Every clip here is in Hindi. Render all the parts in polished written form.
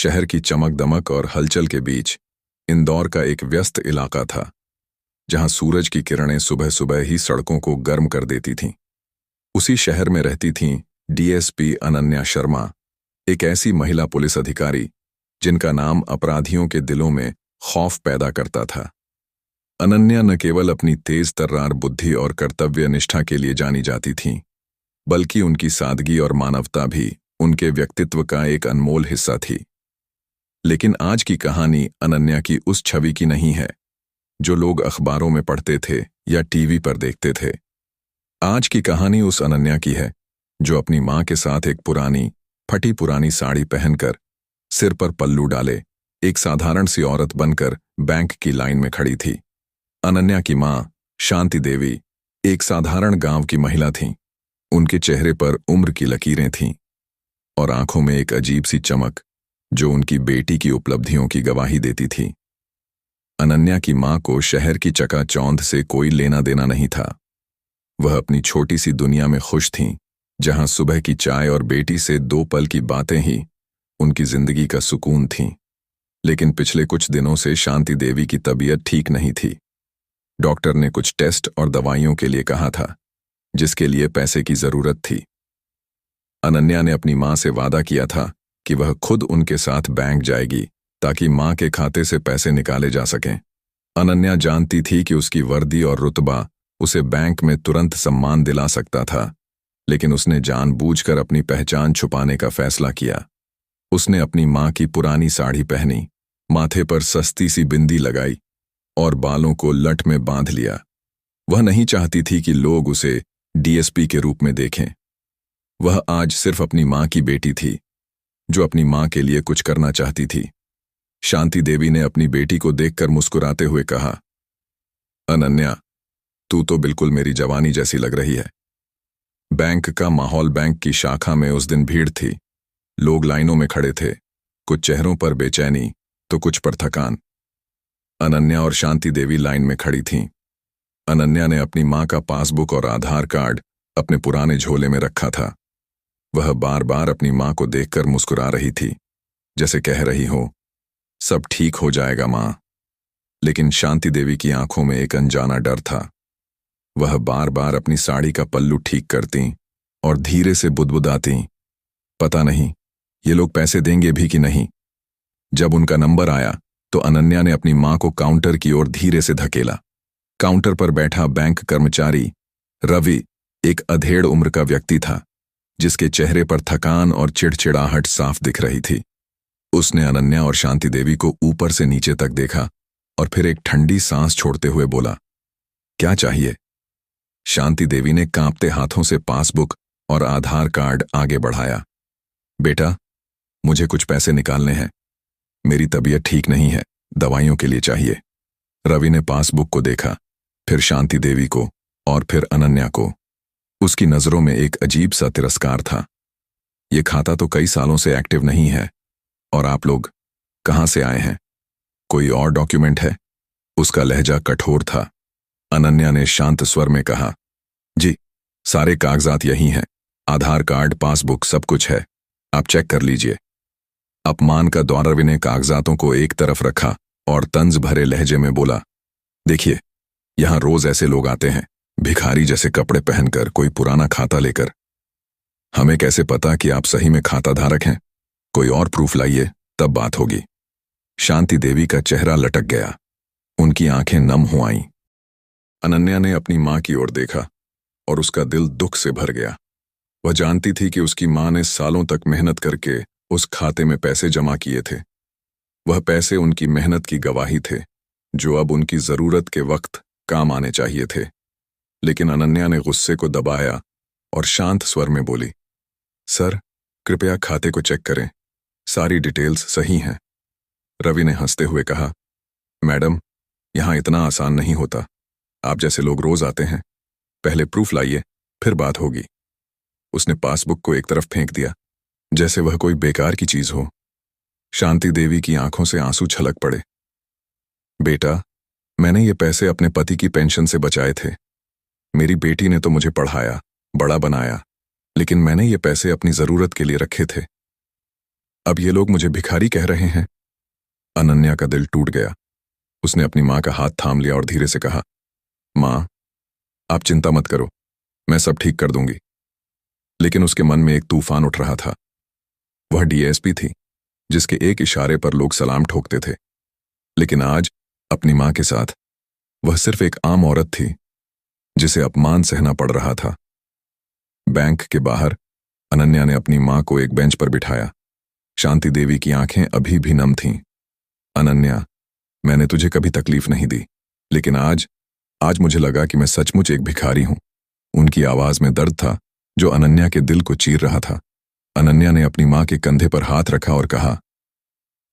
शहर की चमक दमक और हलचल के बीच इंदौर का एक व्यस्त इलाका था, जहां सूरज की किरणें सुबह सुबह ही सड़कों को गर्म कर देती थीं। उसी शहर में रहती थीं डीएसपी अनन्या शर्मा, एक ऐसी महिला पुलिस अधिकारी जिनका नाम अपराधियों के दिलों में खौफ पैदा करता था। अनन्या न केवल अपनी तेज तर्रार बुद्धि और कर्तव्य निष्ठा के लिए जानी जाती थीं, बल्कि उनकी सादगी और मानवता भी उनके व्यक्तित्व का एक अनमोल हिस्सा थी। लेकिन आज की कहानी अनन्या की उस छवि की नहीं है जो लोग अखबारों में पढ़ते थे या टीवी पर देखते थे। आज की कहानी उस अनन्या की है जो अपनी मां के साथ एक पुरानी फटी पुरानी साड़ी पहनकर, सिर पर पल्लू डाले, एक साधारण सी औरत बनकर बैंक की लाइन में खड़ी थी। अनन्या की मां शांति देवी एक साधारण गांव की महिला थीं। उनके चेहरे पर उम्र की लकीरें थीं और आंखों में एक अजीब सी चमक जो उनकी बेटी की उपलब्धियों की गवाही देती थी। अनन्या की मां को शहर की चकाचौंध से कोई लेना देना नहीं था। वह अपनी छोटी सी दुनिया में खुश थीं, जहां सुबह की चाय और बेटी से 2 पल की बातें ही उनकी जिंदगी का सुकून थीं। लेकिन पिछले कुछ दिनों से शांति देवी की तबीयत ठीक नहीं थी। डॉक्टर ने कुछ टेस्ट और दवाइयों के लिए कहा था, जिसके लिए पैसे की जरूरत थी। अनन्या ने अपनी मां से वादा किया था कि वह खुद उनके साथ बैंक जाएगी ताकि मां के खाते से पैसे निकाले जा सकें। अनन्या जानती थी कि उसकी वर्दी और रुतबा उसे बैंक में तुरंत सम्मान दिला सकता था, लेकिन उसने जानबूझकर अपनी पहचान छुपाने का फैसला किया। उसने अपनी मां की पुरानी साड़ी पहनी, माथे पर सस्ती सी बिंदी लगाई और बालों को लट में बांध लिया। वह नहीं चाहती थी कि लोग उसे डीएसपी के रूप में देखें। वह आज सिर्फ अपनी मां की बेटी थी, जो अपनी मां के लिए कुछ करना चाहती थी। शांति देवी ने अपनी बेटी को देखकर मुस्कुराते हुए कहा, अनन्या, तू तो बिल्कुल मेरी जवानी जैसी लग रही है। बैंक का माहौल बैंक की शाखा में उस दिन भीड़ थी। लोग लाइनों में खड़े थे, कुछ चेहरों पर बेचैनी तो कुछ पर थकान। अनन्या और शांति देवी लाइन में खड़ी थीं। अनन्या ने अपनी मां का पासबुक और आधार कार्ड अपने पुराने झोले में रखा था। वह बार बार अपनी मां को देखकर मुस्कुरा रही थी, जैसे कह रही हो, सब ठीक हो जाएगा मां। लेकिन शांति देवी की आंखों में एक अनजाना डर था। वह बार बार अपनी साड़ी का पल्लू ठीक करती और धीरे से बुदबुदाती, पता नहीं ये लोग पैसे देंगे भी कि नहीं। जब उनका नंबर आया तो अनन्या ने अपनी मां को काउंटर की ओर धीरे से धकेला। काउंटर पर बैठा बैंक कर्मचारी रवि एक अधेड़ उम्र का व्यक्ति था, जिसके चेहरे पर थकान और चिड़चिड़ाहट साफ दिख रही थी। उसने अनन्या और शांति देवी को ऊपर से नीचे तक देखा और फिर एक ठंडी सांस छोड़ते हुए बोला, क्या चाहिए? शांति देवी ने कांपते हाथों से पासबुक और आधार कार्ड आगे बढ़ाया। बेटा, मुझे कुछ पैसे निकालने हैं। मेरी तबीयत ठीक नहीं है, दवाइयों के लिए चाहिए। रवि ने पासबुक को देखा, फिर शांति देवी को और फिर अनन्या को। उसकी नजरों में एक अजीब सा तिरस्कार था। ये खाता तो कई सालों से एक्टिव नहीं है, और आप लोग कहां से आए हैं? कोई और डॉक्यूमेंट है? उसका लहजा कठोर था। अनन्या ने शांत स्वर में कहा, जी, सारे कागजात यही हैं, आधार कार्ड, पासबुक, सब कुछ है, आप चेक कर लीजिए। अपमान का द्वार रवि ने कागजातों को एक तरफ रखा और तंज भरे लहजे में बोला, देखिए, यहां रोज ऐसे लोग आते हैं, भिखारी जैसे कपड़े पहनकर, कोई पुराना खाता लेकर। हमें कैसे पता कि आप सही में खाता धारक हैं? कोई और प्रूफ लाइए, तब बात होगी। शांति देवी का चेहरा लटक गया, उनकी आंखें नम हो आईं। अनन्या ने अपनी मां की ओर देखा और उसका दिल दुख से भर गया। वह जानती थी कि उसकी मां ने सालों तक मेहनत करके उस खाते में पैसे जमा किए थे। वह पैसे उनकी मेहनत की गवाही थे, जो अब उनकी जरूरत के वक्त काम आने चाहिए थे। लेकिन अनन्या ने गुस्से को दबाया और शांत स्वर में बोली, सर, कृपया खाते को चेक करें, सारी डिटेल्स सही हैं। रवि ने हंसते हुए कहा, मैडम, यहां इतना आसान नहीं होता। आप जैसे लोग रोज आते हैं, पहले प्रूफ लाइए, फिर बात होगी। उसने पासबुक को एक तरफ फेंक दिया, जैसे वह कोई बेकार की चीज हो। शांति देवी की आंखों से आंसू छलक पड़े। बेटा, मैंने ये पैसे अपने पति की पेंशन से बचाए थे। मेरी बेटी ने तो मुझे पढ़ाया, बड़ा बनाया, लेकिन मैंने ये पैसे अपनी जरूरत के लिए रखे थे। अब ये लोग मुझे भिखारी कह रहे हैं। अनन्या का दिल टूट गया। उसने अपनी माँ का हाथ थाम लिया और धीरे से कहा, माँ, आप चिंता मत करो, मैं सब ठीक कर दूंगी। लेकिन उसके मन में एक तूफान उठ रहा था। वह डीएसपी थी, जिसके एक इशारे पर लोग सलाम ठोकते थे। लेकिन आज अपनी माँ के साथ वह सिर्फ एक आम औरत थी, जिसे अपमान सहना पड़ रहा था। बैंक के बाहर अनन्या ने अपनी माँ को एक बेंच पर बिठाया। शांति देवी की आंखें अभी भी नम थीं। अनन्या, मैंने तुझे कभी तकलीफ नहीं दी, लेकिन आज मुझे लगा कि मैं सचमुच एक भिखारी हूं। उनकी आवाज में दर्द था जो अनन्या के दिल को चीर रहा था। अनन्या ने अपनी माँ के कंधे पर हाथ रखा और कहा,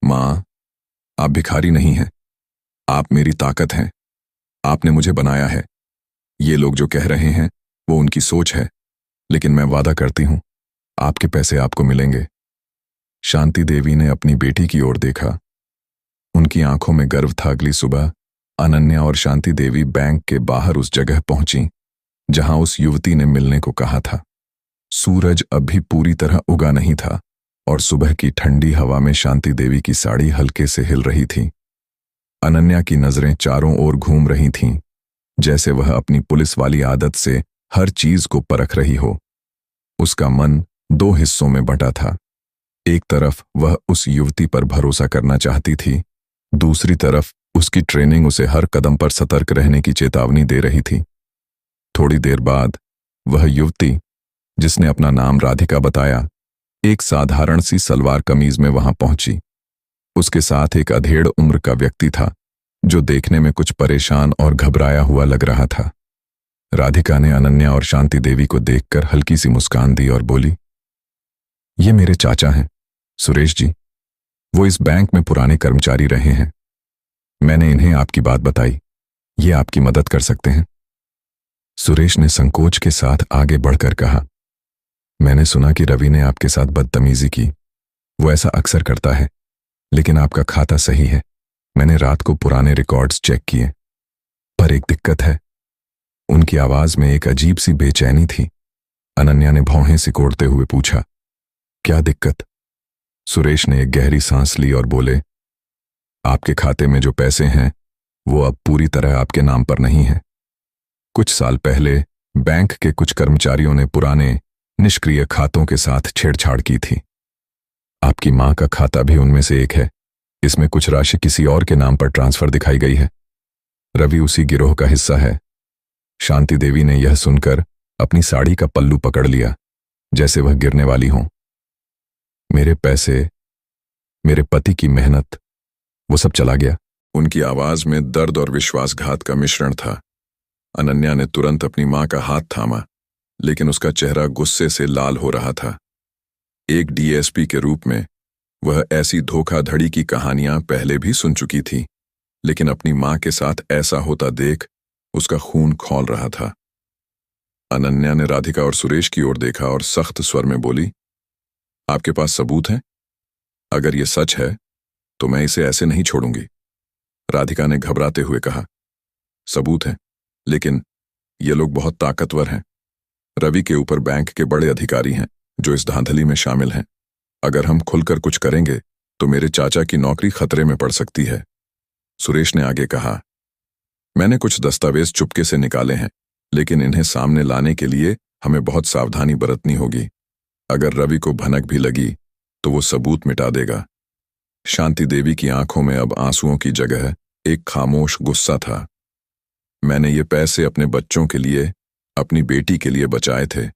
माँ, आप भिखारी नहीं हैं, आप मेरी ताकत हैं। आपने मुझे बनाया है। ये लोग जो कह रहे हैं वो उनकी सोच है, लेकिन मैं वादा करती हूं, आपके पैसे आपको मिलेंगे। शांति देवी ने अपनी बेटी की ओर देखा। उनकी आंखों में गर्व था। अगली सुबह अनन्या और शांति देवी बैंक के बाहर उस जगह पहुंची जहां उस युवती ने मिलने को कहा था। सूरज अभी पूरी तरह उगा नहीं था और सुबह की ठंडी हवा में शांति देवी की साड़ी हल्के से हिल रही थी। अनन्या की नजरें चारों ओर घूम रही थीं, जैसे वह अपनी पुलिस वाली आदत से हर चीज को परख रही हो। उसका मन दो हिस्सों में बंटा था। एक तरफ वह उस युवती पर भरोसा करना चाहती थी, दूसरी तरफ उसकी ट्रेनिंग उसे हर कदम पर सतर्क रहने की चेतावनी दे रही थी। थोड़ी देर बाद वह युवती, जिसने अपना नाम राधिका बताया, एक साधारण सी सलवार कमीज में वहां पहुंची। उसके साथ एक अधेड़ उम्र का व्यक्ति था जो देखने में कुछ परेशान और घबराया हुआ लग रहा था। राधिका ने अनन्या और शांति देवी को देखकर हल्की सी मुस्कान दी और बोली, ये मेरे चाचा हैं, सुरेश जी। वो इस बैंक में पुराने कर्मचारी रहे हैं। मैंने इन्हें आपकी बात बताई, ये आपकी मदद कर सकते हैं। सुरेश ने संकोच के साथ आगे बढ़कर कहा, मैंने सुना कि रवि ने आपके साथ बदतमीजी की। वो ऐसा अक्सर करता है, लेकिन आपका खाता सही है। मैंने रात को पुराने रिकॉर्ड्स चेक किए, पर एक दिक्कत है। उनकी आवाज में एक अजीब सी बेचैनी थी। अनन्या ने भौहें सिकोड़ते हुए पूछा, क्या दिक्कत? सुरेश ने एक गहरी सांस ली और बोले, आपके खाते में जो पैसे हैं वो अब पूरी तरह आपके नाम पर नहीं है। कुछ साल पहले बैंक के कुछ कर्मचारियों ने पुराने निष्क्रिय खातों के साथ छेड़छाड़ की थी। आपकी मां का खाता भी उनमें से एक है। इसमें कुछ राशि किसी और के नाम पर ट्रांसफर दिखाई गई है। रवि उसी गिरोह का हिस्सा है। शांति देवी ने यह सुनकर अपनी साड़ी का पल्लू पकड़ लिया, जैसे वह गिरने वाली हो। मेरे पैसे, मेरे पति की मेहनत, वो सब चला गया। उनकी आवाज में दर्द और विश्वासघात का मिश्रण था। अनन्या ने तुरंत अपनी मां का हाथ थामा, लेकिन उसका चेहरा गुस्से से लाल हो रहा था। एक डीएसपी के रूप में वह ऐसी धोखाधड़ी की कहानियां पहले भी सुन चुकी थी, लेकिन अपनी मां के साथ ऐसा होता देख उसका खून खौल रहा था। अनन्या ने राधिका और सुरेश की ओर देखा और सख्त स्वर में बोली, आपके पास सबूत हैं? अगर यह सच है तो मैं इसे ऐसे नहीं छोड़ूंगी। राधिका ने घबराते हुए कहा, सबूत है, लेकिन ये लोग बहुत ताकतवर हैं। रवि के ऊपर बैंक के बड़े अधिकारी हैं जो इस धांधली में शामिल हैं। अगर हम खुलकर कुछ करेंगे तो मेरे चाचा की नौकरी खतरे में पड़ सकती है। सुरेश ने आगे कहा, मैंने कुछ दस्तावेज चुपके से निकाले हैं, लेकिन इन्हें सामने लाने के लिए हमें बहुत सावधानी बरतनी होगी। अगर रवि को भनक भी लगी तो वो सबूत मिटा देगा। शांति देवी की आंखों में अब आंसुओं की जगह एक खामोश गुस्सा था। मैंने ये पैसे अपने बच्चों के लिए, अपनी बेटी के लिए बचाए थे।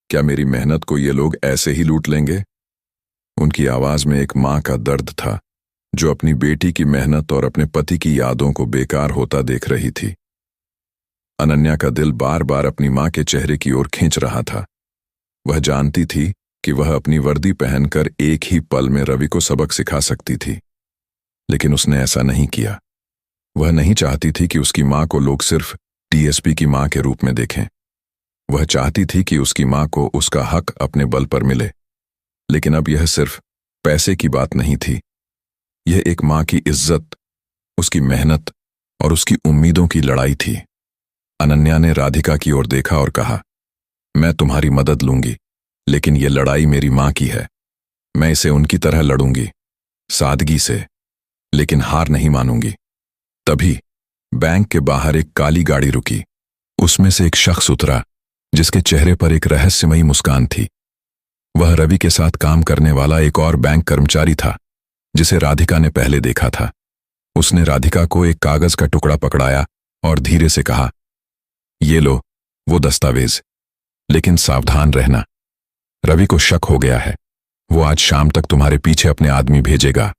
क्या मेरी मेहनत को ये लोग ऐसे ही लूट लेंगे? उनकी आवाज में एक मां का दर्द था जो अपनी बेटी की मेहनत और अपने पति की यादों को बेकार होता देख रही थी। अनन्या का दिल बार बार अपनी मां के चेहरे की ओर खींच रहा था। वह जानती थी कि वह अपनी वर्दी पहनकर एक ही पल में रवि को सबक सिखा सकती थी, लेकिन उसने ऐसा नहीं किया। वह नहीं चाहती थी कि उसकी मां को लोग सिर्फ डीएसपी की मां के रूप में देखें। वह चाहती थी कि उसकी मां को उसका हक अपने बल पर मिले। लेकिन अब यह सिर्फ पैसे की बात नहीं थी। यह एक मां की इज्जत, उसकी मेहनत और उसकी उम्मीदों की लड़ाई थी। अनन्या ने राधिका की ओर देखा और कहा, मैं तुम्हारी मदद लूंगी, लेकिन यह लड़ाई मेरी मां की है। मैं इसे उनकी तरह लड़ूंगी, सादगी से, लेकिन हार नहीं मानूंगी। तभी बैंक के बाहर एक काली गाड़ी रुकी। उसमें से एक शख्स उतरा जिसके चेहरे पर एक रहस्यमयी मुस्कान थी। वह रवि के साथ काम करने वाला एक और बैंक कर्मचारी था जिसे राधिका ने पहले देखा था। उसने राधिका को एक कागज का टुकड़ा पकड़ाया और धीरे से कहा, ये लो वो दस्तावेज, लेकिन सावधान रहना, रवि को शक हो गया है। वो आज शाम तक तुम्हारे पीछे अपने आदमी भेजेगा।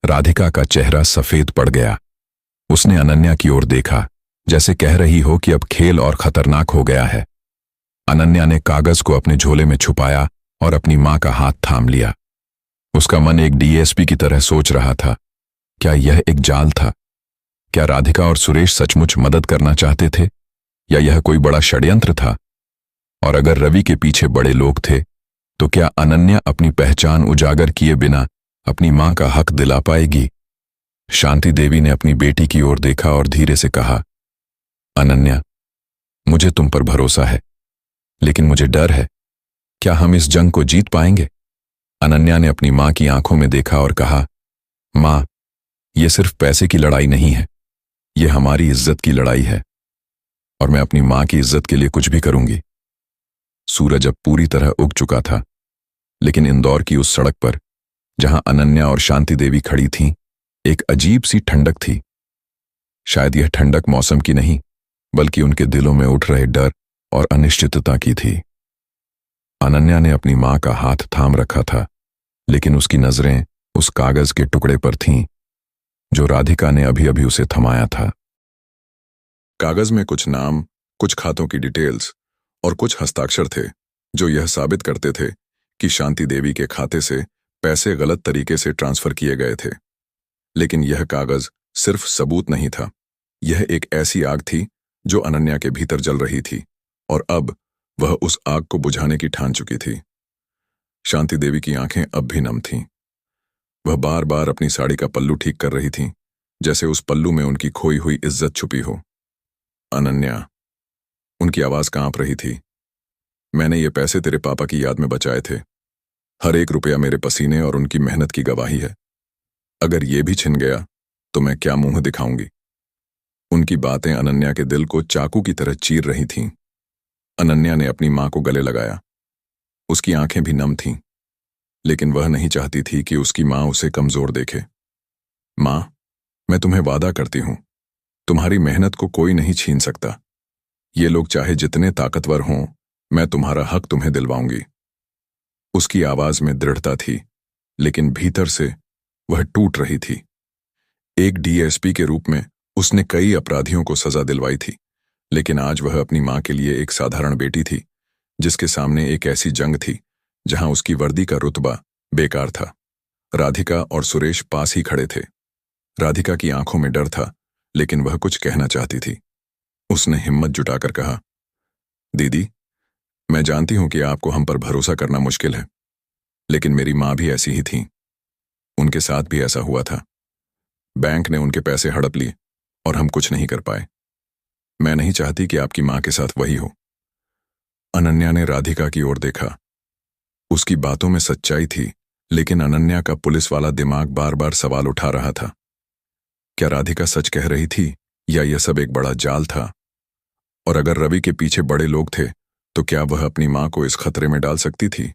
राधिका का चेहरा सफेद पड़ गया। उसने अनन्या की ओर देखा, जैसे कह रही हो कि अब खेल और खतरनाक हो गया है। अनन्या ने कागज को अपने झोले में छुपाया और अपनी मां का हाथ थाम लिया। उसका मन एक डीएसपी की तरह सोच रहा था, क्या यह एक जाल था? क्या राधिका और सुरेश सचमुच मदद करना चाहते थे, या यह कोई बड़ा षड्यंत्र था? और अगर रवि के पीछे बड़े लोग थे, तो क्या अनन्या अपनी पहचान उजागर किए बिना अपनी मां का हक दिला पाएगी? शांति देवी ने अपनी बेटी की ओर देखा और धीरे से कहा, अनन्या, मुझे तुम पर भरोसा है, लेकिन मुझे डर है, क्या हम इस जंग को जीत पाएंगे? अनन्या ने अपनी मां की आंखों में देखा और कहा, मां, यह सिर्फ पैसे की लड़ाई नहीं है, यह हमारी इज्जत की लड़ाई है, और मैं अपनी मां की इज्जत के लिए कुछ भी करूंगी। सूरज अब पूरी तरह उग चुका था, लेकिन इंदौर की उस सड़क पर जहां अनन्या और शांति देवी खड़ी थीं, एक अजीब सी ठंडक थी। शायद यह ठंडक मौसम की नहीं, बल्कि उनके दिलों में उठ रहे डर और अनिश्चितता की थी। अनन्या ने अपनी मां का हाथ थाम रखा था, लेकिन उसकी नजरें उस कागज के टुकड़े पर थीं जो राधिका ने अभी अभी उसे थमाया था। कागज में कुछ नाम, कुछ खातों की डिटेल्स और कुछ हस्ताक्षर थे जो यह साबित करते थे कि शांति देवी के खाते से पैसे गलत तरीके से ट्रांसफर किए गए थे। लेकिन यह कागज सिर्फ सबूत नहीं था, यह एक ऐसी आग थी जो अनन्या के भीतर जल रही थी, और अब वह उस आग को बुझाने की ठान चुकी थी। शांति देवी की आंखें अब भी नम थीं। वह बार बार अपनी साड़ी का पल्लू ठीक कर रही थीं, जैसे उस पल्लू में उनकी खोई हुई इज्जत छुपी हो। अनन्या, उनकी आवाज कांप रही थी, मैंने ये पैसे तेरे पापा की याद में बचाए थे। हर एक रुपया मेरे पसीने और उनकी मेहनत की गवाही है। अगर ये भी छिन गया तो मैं क्या मुंह दिखाऊंगी? उनकी बातें अनन्या के दिल को चाकू की तरह चीर रही थीं। अनन्या ने अपनी मां को गले लगाया। उसकी आंखें भी नम थीं, लेकिन वह नहीं चाहती थी कि उसकी मां उसे कमजोर देखे। मां, मैं तुम्हें वादा करती हूं, तुम्हारी मेहनत को कोई नहीं छीन सकता। ये लोग चाहे जितने ताकतवर हों, मैं तुम्हारा हक तुम्हें दिलवाऊंगी। उसकी आवाज में दृढ़ता थी, लेकिन भीतर से वह टूट रही थी। एक डीएसपी के रूप में उसने कई अपराधियों को सजा दिलवाई थी, लेकिन आज वह अपनी मां के लिए एक साधारण बेटी थी, जिसके सामने एक ऐसी जंग थी जहां उसकी वर्दी का रुतबा बेकार था। राधिका और सुरेश पास ही खड़े थे। राधिका की आंखों में डर था, लेकिन वह कुछ कहना चाहती थी। उसने हिम्मत जुटाकर कहा, दीदी, मैं जानती हूं कि आपको हम पर भरोसा करना मुश्किल है, लेकिन मेरी मां भी ऐसी ही थी। उनके साथ भी ऐसा हुआ था। बैंक ने उनके पैसे हड़प लिए और हम कुछ नहीं कर पाए। मैं नहीं चाहती कि आपकी मां के साथ वही हो। अनन्या ने राधिका की ओर देखा। उसकी बातों में सच्चाई थी, लेकिन अनन्या का पुलिस वाला दिमाग बार बार सवाल उठा रहा था। क्या राधिका सच कह रही थी, या यह सब एक बड़ा जाल था? और अगर रवि के पीछे बड़े लोग थे, तो क्या वह अपनी मां को इस खतरे में डाल सकती थी?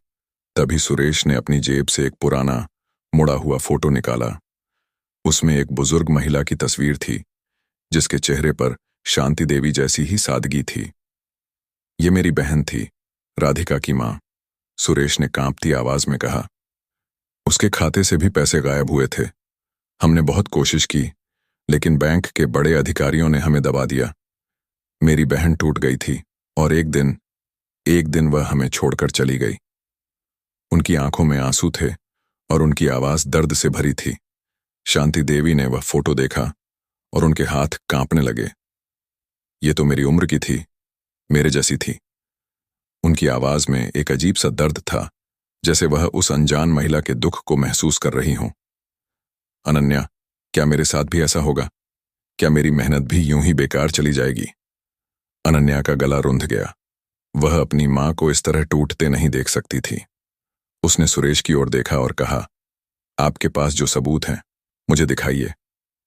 तभी सुरेश ने अपनी जेब से एक पुराना मुड़ा हुआ फोटो निकाला। उसमें एक बुजुर्ग महिला की तस्वीर थी, जिसके चेहरे पर शांति देवी जैसी ही सादगी थी। ये मेरी बहन थी, राधिका की मां, सुरेश ने कांपती आवाज में कहा। उसके खाते से भी पैसे गायब हुए थे। हमने बहुत कोशिश की, लेकिन बैंक के बड़े अधिकारियों ने हमें दबा दिया। मेरी बहन टूट गई थी, और एक दिन वह हमें छोड़कर चली गई। उनकी आंखों में आंसू थे और उनकी आवाज दर्द से भरी थी। शांति देवी ने वह फोटो देखा और उनके हाथ कांपने लगे। ये तो मेरी उम्र की थी, मेरे जैसी थी। उनकी आवाज में एक अजीब सा दर्द था, जैसे वह उस अनजान महिला के दुख को महसूस कर रही हों। अनन्या, क्या मेरे साथ भी ऐसा होगा? क्या मेरी मेहनत भी यूं ही बेकार चली जाएगी? अनन्या का गला रुंध गया। वह अपनी मां को इस तरह टूटते नहीं देख सकती थी। उसने सुरेश की ओर देखा और कहा, आपके पास जो सबूत हैं मुझे दिखाइए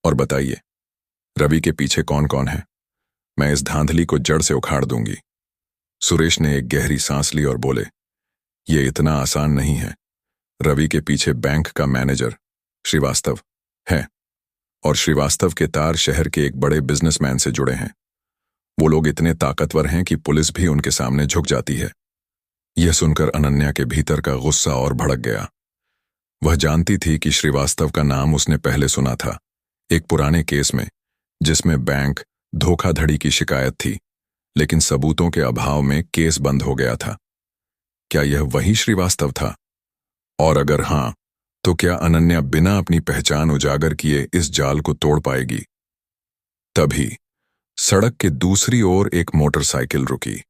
और बताइए, रवि के पीछे कौन कौन है। मैं इस धांधली को जड़ से उखाड़ दूंगी। सुरेश ने एक गहरी सांस ली और बोले, ये इतना आसान नहीं है। रवि के पीछे बैंक का मैनेजर श्रीवास्तव है और श्रीवास्तव के तार शहर के एक बड़े बिजनेसमैन से जुड़े हैं। वो लोग इतने ताकतवर हैं कि पुलिस भी उनके सामने झुक जाती है। यह सुनकर अनन्या के भीतर का गुस्सा और भड़क गया। वह जानती थी कि श्रीवास्तव का नाम उसने पहले सुना था, एक पुराने केस में जिसमें बैंक धोखाधड़ी की शिकायत थी, लेकिन सबूतों के अभाव में केस बंद हो गया था। क्या यह वही श्रीवास्तव था? और अगर हां, तो क्या अनन्या बिना अपनी पहचान उजागर किए इस जाल को तोड़ पाएगी? तभी सड़क के दूसरी ओर एक मोटरसाइकिल रुकी।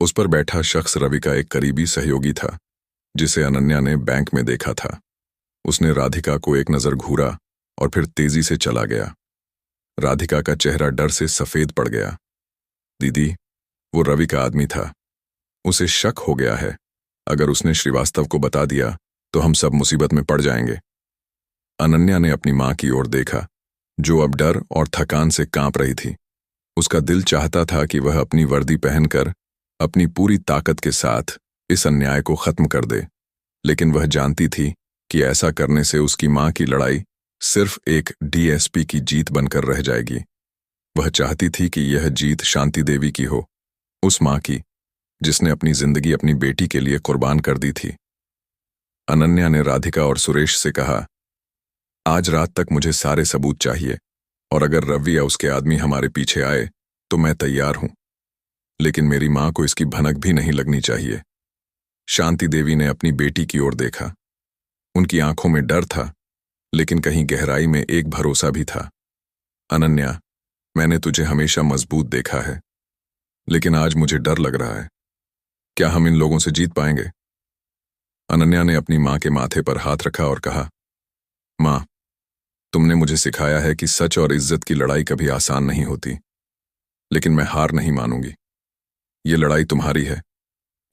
उस पर बैठा शख्स रवि का एक करीबी सहयोगी था, जिसे अनन्या ने बैंक में देखा था। उसने राधिका को एक नजर घूरा और फिर तेजी से चला गया। राधिका का चेहरा डर से सफेद पड़ गया। दीदी, वो रवि का आदमी था। उसे शक हो गया है। अगर उसने श्रीवास्तव को बता दिया तो हम सब मुसीबत में पड़ जाएंगे। अनन्या ने अपनी मां की ओर देखा, जो अब डर और थकान से कांप रही थी। उसका दिल चाहता था कि वह अपनी वर्दी पहनकर अपनी पूरी ताकत के साथ इस अन्याय को खत्म कर दे, लेकिन वह जानती थी कि ऐसा करने से उसकी मां की लड़ाई सिर्फ एक डीएसपी की जीत बनकर रह जाएगी। वह चाहती थी कि यह जीत शांति देवी की हो, उस मां की जिसने अपनी जिंदगी अपनी बेटी के लिए कुर्बान कर दी थी। अनन्या ने राधिका और सुरेश से कहा, आज रात तक मुझे सारे सबूत चाहिए, और अगर रवि या उसके आदमी हमारे पीछे आए तो मैं तैयार हूं, लेकिन मेरी मां को इसकी भनक भी नहीं लगनी चाहिए। शांति देवी ने अपनी बेटी की ओर देखा। उनकी आंखों में डर था, लेकिन कहीं गहराई में एक भरोसा भी था। अनन्या, मैंने तुझे हमेशा मजबूत देखा है, लेकिन आज मुझे डर लग रहा है। क्या हम इन लोगों से जीत पाएंगे? अनन्या ने अपनी मां के माथे पर हाथ रखा और कहा, मां, तुमने मुझे सिखाया है कि सच और इज्जत की लड़ाई कभी आसान नहीं होती, लेकिन मैं हार नहीं मानूंगी। ये लड़ाई तुम्हारी है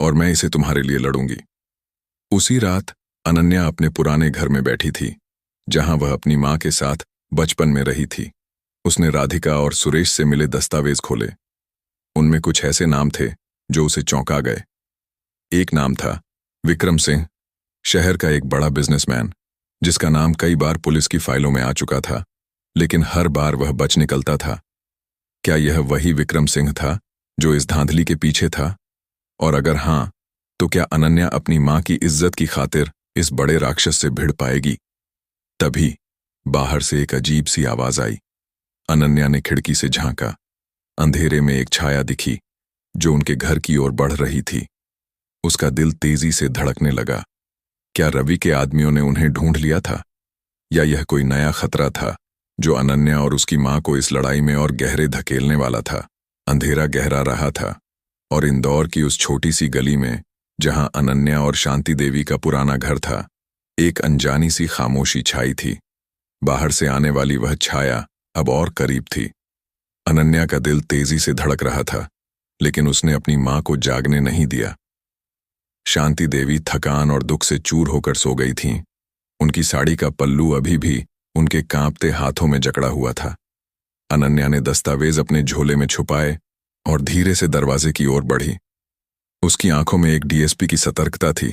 और मैं इसे तुम्हारे लिए लड़ूंगी। उसी रात अनन्या अपने पुराने घर में बैठी थी, जहां वह अपनी मां के साथ बचपन में रही थी। उसने राधिका और सुरेश से मिले दस्तावेज खोले। उनमें कुछ ऐसे नाम थे जो उसे चौंका गए। एक नाम था विक्रम सिंह, शहर का एक बड़ा बिजनेसमैन, जिसका नाम कई बार पुलिस की फाइलों में आ चुका था, लेकिन हर बार वह बच निकलता था। क्या यह वही विक्रम सिंह था जो इस धांधली के पीछे था? और अगर हां, तो क्या अनन्या अपनी मां की इज्जत की खातिर इस बड़े राक्षस से भिड़ पाएगी? तभी बाहर से एक अजीब सी आवाज आई। अनन्या ने खिड़की से झांका। अंधेरे में एक छाया दिखी जो उनके घर की ओर बढ़ रही थी। उसका दिल तेजी से धड़कने लगा। क्या रवि के आदमियों ने उन्हें ढूंढ लिया था, या यह कोई नया खतरा था जो अनन्या और उसकी मां को इस लड़ाई में और गहरे धकेलने वाला था? अंधेरा गहरा रहा था और इंदौर की उस छोटी सी गली में, जहां अनन्या और शांति देवी का पुराना घर था, एक अनजानी सी खामोशी छाई थी। बाहर से आने वाली वह छाया अब और करीब थी। अनन्या का दिल तेजी से धड़क रहा था, लेकिन उसने अपनी मां को जागने नहीं दिया। शांति देवी थकान और दुख से चूर होकर सो गई थीं। उनकी साड़ी का पल्लू अभी भी उनके कांपते हाथों में जकड़ा हुआ था। अनन्या ने दस्तावेज अपने झोले में छुपाए और धीरे से दरवाजे की ओर बढ़ी। उसकी आंखों में एक डीएसपी की सतर्कता थी,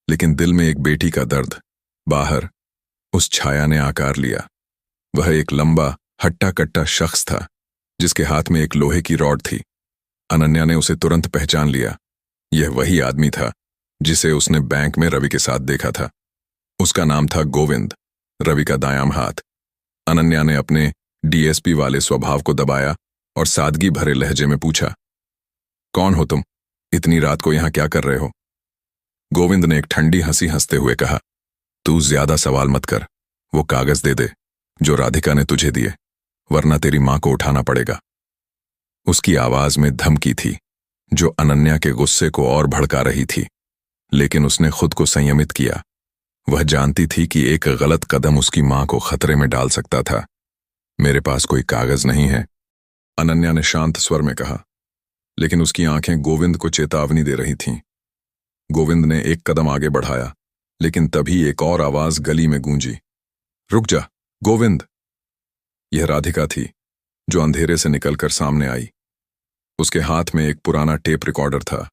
लेकिन दिल में एक बेटी का दर्द। बाहर उस छाया ने आकार लिया। वह एक लंबा हट्टा कट्टा शख्स था, जिसके हाथ में एक लोहे की रॉड थी। अनन्या ने उसे तुरंत पहचान लिया। यह वही आदमी था जिसे उसने बैंक में रवि के साथ देखा था। उसका नाम था गोविंद, रवि का दायां हाथ। अनन्या ने अपने डीएसपी वाले स्वभाव को दबाया और सादगी भरे लहजे में पूछा, कौन हो तुम? इतनी रात को यहां क्या कर रहे हो? गोविंद ने एक ठंडी हंसी हंसते हुए कहा, तू ज्यादा सवाल मत कर। वो कागज दे दे जो राधिका ने तुझे दिए, वरना तेरी मां को उठाना पड़ेगा। उसकी आवाज में धमकी थी, जो अनन्या के गुस्से को और भड़का रही थी, लेकिन उसने खुद को संयमित किया। वह जानती थी कि एक गलत कदम उसकी मां को खतरे में डाल सकता था। मेरे पास कोई कागज नहीं है, अनन्या ने शांत स्वर में कहा, लेकिन उसकी आंखें गोविंद को चेतावनी दे रही थीं। गोविंद ने एक कदम आगे बढ़ाया, लेकिन तभी एक और आवाज गली में गूंजी। रुक जा, गोविंद। यह राधिका थी, जो अंधेरे से निकलकर सामने आई। उसके हाथ में एक पुराना टेप रिकॉर्डर था।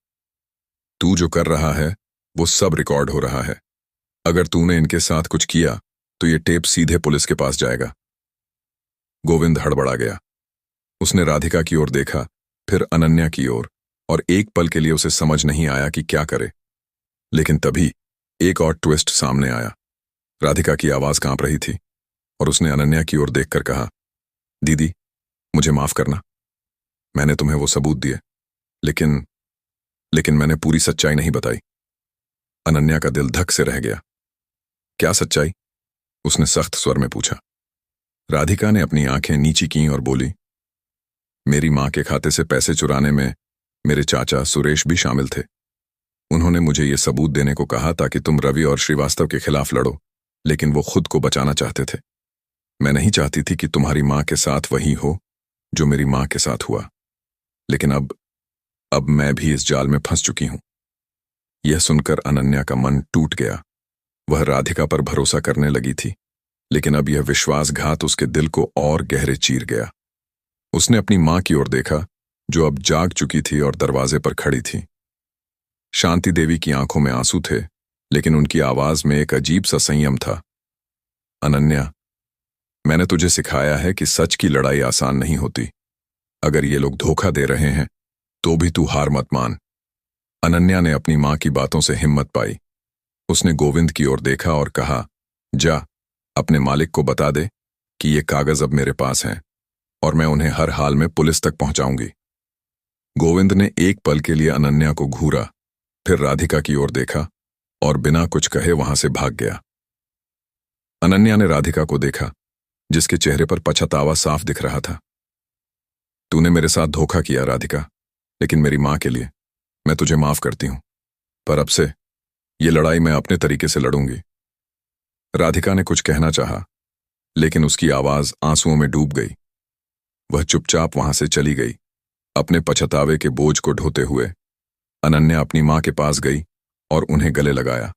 तू जो कर रहा है वो सब रिकॉर्ड हो रहा है। अगर तूने इनके साथ कुछ किया तो ये टेप सीधे पुलिस के पास जाएगा। गोविंद हड़बड़ा गया। उसने राधिका की ओर देखा, फिर अनन्या की ओर, और एक पल के लिए उसे समझ नहीं आया कि क्या करे। लेकिन तभी एक और ट्विस्ट सामने आया। राधिका की आवाज कांप रही थी और उसने अनन्या की ओर देखकर कहा, दीदी, मुझे माफ करना। मैंने तुम्हें वो सबूत दिए, लेकिन मैंने पूरी सच्चाई नहीं बताई। अनन्या का दिल धक से रह गया। क्या सच्चाई? उसने सख्त स्वर में पूछा। राधिका ने अपनी आंखें नीची कीं और बोली, मेरी मां के खाते से पैसे चुराने में मेरे चाचा सुरेश भी शामिल थे। उन्होंने मुझे ये सबूत देने को कहा ताकि तुम रवि और श्रीवास्तव के खिलाफ लड़ो, लेकिन वो खुद को बचाना चाहते थे। मैं नहीं चाहती थी कि तुम्हारी मां के साथ वही हो जो मेरी मां के साथ हुआ, लेकिन अब मैं भी इस जाल में फंस चुकी हूं। यह सुनकर अनन्या का मन टूट गया। वह राधिका पर भरोसा करने लगी थी, लेकिन अब यह विश्वासघात उसके दिल को और गहरे चीर गया। उसने अपनी मां की ओर देखा, जो अब जाग चुकी थी और दरवाजे पर खड़ी थी। शांति देवी की आंखों में आंसू थे, लेकिन उनकी आवाज में एक अजीब सा संयम था। अनन्या, मैंने तुझे सिखाया है कि सच की लड़ाई आसान नहीं होती। अगर ये लोग धोखा दे रहे हैं तो भी तू हार मत मान। अनन्या ने अपनी मां की बातों से हिम्मत पाई। उसने गोविंद की ओर देखा और कहा, जा, अपने मालिक को बता दे कि ये कागज अब मेरे पास हैं और मैं उन्हें हर हाल में पुलिस तक पहुंचाऊंगी। गोविंद ने एक पल के लिए अनन्या को घूरा, फिर राधिका की ओर देखा और बिना कुछ कहे वहां से भाग गया। अनन्या ने राधिका को देखा, जिसके चेहरे पर पछतावा साफ दिख रहा था। तूने मेरे साथ धोखा किया राधिका, लेकिन मेरी मां के लिए मैं तुझे माफ करती हूं। पर अब से ये लड़ाई मैं अपने तरीके से लड़ूंगी। राधिका ने कुछ कहना चाहा, लेकिन उसकी आवाज आंसुओं में डूब गई। वह चुपचाप वहां से चली गई, अपने पछतावे के बोझ को ढोते हुए। अनन्या अपनी मां के पास गई और उन्हें गले लगाया।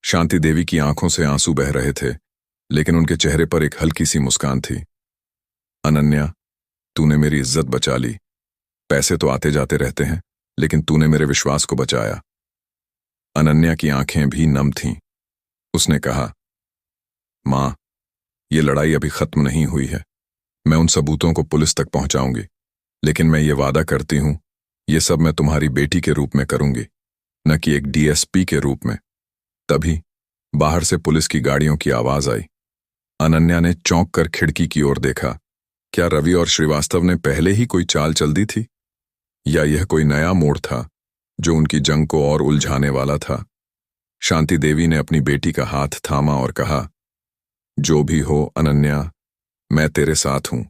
शांति देवी की आंखों से आंसू बह रहे थे, लेकिन उनके चेहरे पर एक हल्की सी मुस्कान थी। अनन्या, तूने मेरी इज्जत बचा ली। पैसे तो आते जाते रहते हैं, लेकिन तूने मेरे विश्वास को बचाया। अनन्या की आंखें भी नम थीं। उसने कहा, मां, ये लड़ाई अभी खत्म नहीं हुई है। मैं उन सबूतों को पुलिस तक पहुंचाऊंगी, लेकिन मैं ये वादा करती हूं, ये सब मैं तुम्हारी बेटी के रूप में करूंगी, न कि एक डीएसपी के रूप में। तभी बाहर से पुलिस की गाड़ियों की आवाज आई। अनन्या ने चौंक कर खिड़की की ओर देखा। क्या रवि और श्रीवास्तव ने पहले ही कोई चाल चल दी थी, या यह कोई नया मोड़ था जो उनकी जंग को और उलझाने वाला था? शांति देवी ने अपनी बेटी का हाथ थामा और कहा, जो भी हो अनन्या, मैं तेरे साथ हूं।